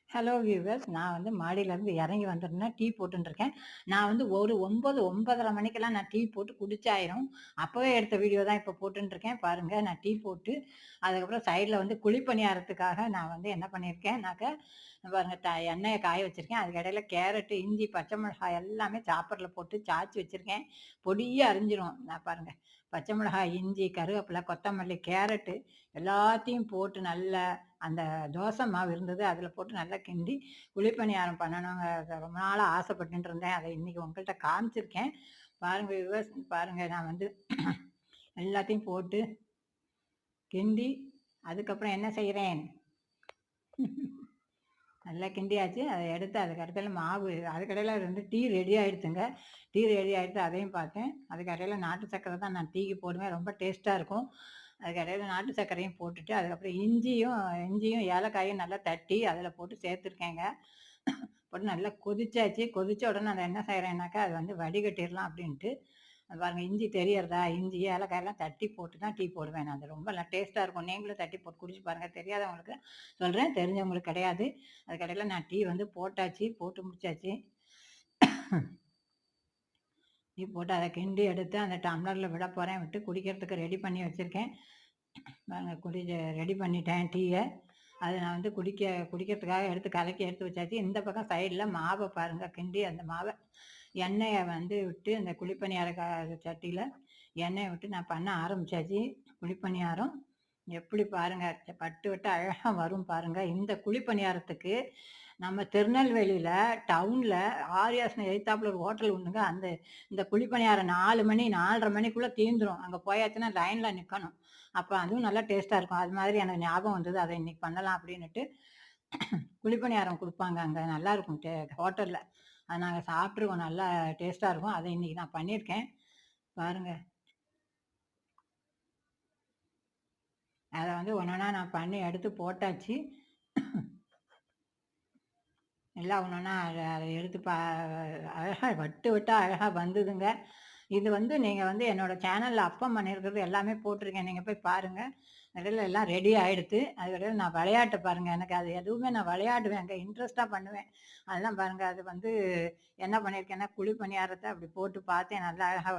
Hello viewers. நான் வந்து மாடியிலேருந்து இறங்கி வந்துருந்தேன். டீ போட்டுருக்கேன். நான் வந்து ஒரு 9, 9:30 மணிக்கெல்லாம் நான் டீ போட்டு குடிச்சாயிரும். அப்பவே எடுத்த வீடியோ தான் இப்போ போட்டுருக்கேன். பாருங்க, நான் டீ போட்டு, அதுக்கப்புறம் சைடுல வந்து குழிப்பணியாரத்துக்காக நான் வந்து என்ன பண்ணியிருக்கேன்னாக்க, பாருங்க எண்ணெய காய வச்சிருக்கேன். அதுக்கு இடையில கேரட்டு, இஞ்சி, பச்சை மிளகாய் எல்லாமே சாப்பர்ல போட்டு சாய்ச்சி வச்சிருக்கேன். பொடியா அரிஞ்சிரும். நான் பாருங்க, பச்சை மிளகாய், இஞ்சி, கருவேப்பிலை, கொத்தமல்லி, கேரட்டு எல்லாத்தையும் போட்டு நல்லா அந்த தோசை மாவு இருந்தது. அதில போட்டு நல்லா கிண்டி குழிப்பணியாரம் பண்ணணுங்க. ரொம்ப நாளா ஆசைப்பட்டுட்டு இருந்தேன். அதை இன்னைக்கு உங்கள்ட்ட காமிச்சிருக்கேன். பாருங்க வியூவர்ஸ், பாருங்க நான் வந்து எல்லாத்தையும் போட்டு கிண்டி, அதுக்கப்புறம் என்ன செய்றேன், நல்லா கிண்டியாச்சு. அத எடுத்து அதுக்கு அடுத்தால மாவு அதுக்கடையில வந்து டீ ரெடி ஆயிடுச்சுங்க. டீ ரெடி ஆயிடுச்சு, அதையும் பார்த்தேன். அதுக்கு இடையில நாட்டு சர்க்கரை தான் நான் டீக்கு போடுவேன். ரொம்ப டேஸ்ட்டா இருக்கும். அதுக்கு இடையில நாட்டு சர்க்கரையும் போட்டுட்டு, அதுக்கப்புறம் இஞ்சியும் ஏலக்காயும் நல்லா தட்டி அதில போட்டு சேர்த்துருக்கேங்க. போட்டு நல்லா கொதிச்சாச்சு. கொதிச்ச உடனே அத என்ன செய்றேன்னாக்கா, அது வந்து வடிகட்டிறலாம் அப்படின்ட்டு, அது பாருங்க இஞ்சி தெரியறதா? இஞ்சி, ஏலக்காயெல்லாம் தட்டி போட்டு தான் டீ போடுவேன் நான். அது ரொம்ப நல்லா டேஸ்ட்டா இருக்கும். நீங்களும் தட்டி போட்டு குடிச்சு பாருங்க. தெரியாதவங்களுக்கு சொல்றேன், தெரிஞ்சவங்களுக்கு கிடையாது. அதுக்கடையில நான் டீ வந்து போட்டாச்சு. போட்டு முடிச்சாச்சு. டீ போட்டு அத கிண்டி எடுத்து அந்த டம்ளர்ல விட போறேன். விட்டு குடிக்கிறதுக்கு ரெடி பண்ணி வச்சிருக்கேன். பாருங்க ரெடி பண்ணிட்டேன் டீய. அத நான் வந்து குடிக்கிறதுக்காக எடுத்து கலக்கி எடுத்து வச்சாச்சு. இந்த பக்கம் சைடுல மாவ பாருங்க கிண்டி அந்த மாவ எண்ணெய வந்து விட்டு அந்த குழிப்பணியார சட்டியில எண்ணெய விட்டு நான் பண்ண ஆரம்பிச்சாச்சு. குழிப்பணியாரம் எப்படி பாருங்க பட்டு வட்டு அழகா வரும் பாருங்க. இந்த குழிப்பணியாரத்துக்கு நம்ம திருநெல்வேலியில டவுன்ல ஆரியாஸ்ன்னு எதித்தாப்புல ஒரு ஹோட்டல் உண்டுங்க. இந்த குழிப்பணியாரம் 4 மணி 4:30 மணிக்குள்ள தீந்துரும். அங்க போயாச்சுன்னா லைன்ல நிக்கணும். அப்ப அதுவும் நல்லா டேஸ்ட்டா இருக்கும். அது மாதிரி எனக்கு ஞாபகம் வந்தது. அத இன்னைக்கு பண்ணலாம் அப்படின்னுட்டு குழிப்பணியாரம் குடுப்பாங்க அங்க. நல்லாருக்கும் ஹோட்டல்ல. அது நாங்க சாப்ட்டுருக்கோம். நல்லா டேஸ்ட்டா இருக்கும். அத இன்னைக்கு நான் பண்ணியிருக்கேன். பாருங்க. அத வந்து ஒண்ணொண்ணா நான் பண்ணி எடுத்து போட்டாச்சு. எல்லாம் ஒண்ணொண்ணா அத எடுத்து அழகா வட்டு வட்டா அழகா வந்ததுங்க. இது வந்து நீங்க வந்து என்னோட சேனல்ல அப்பம் பண்ணியிருக்கிறது எல்லாமே போட்டிருக்கேன். நீங்க போய் பாருங்க. இடையில எல்லாம் ரெடி ஆயிடுத்து. அதுக்கிடையில நான் விளையாட்டு பாருங்க. எனக்கு அது எதுவுமே நான் விளையாடுவேங்க. இன்ட்ரெஸ்ட்டா பண்ணுவேன். அதெல்லாம் பாருங்க. அது வந்து என்ன பண்ணியிருக்கேன்னா, குழி பணியாரத்த அப்படி போட்டு பார்த்தேன். நல்லா அழகா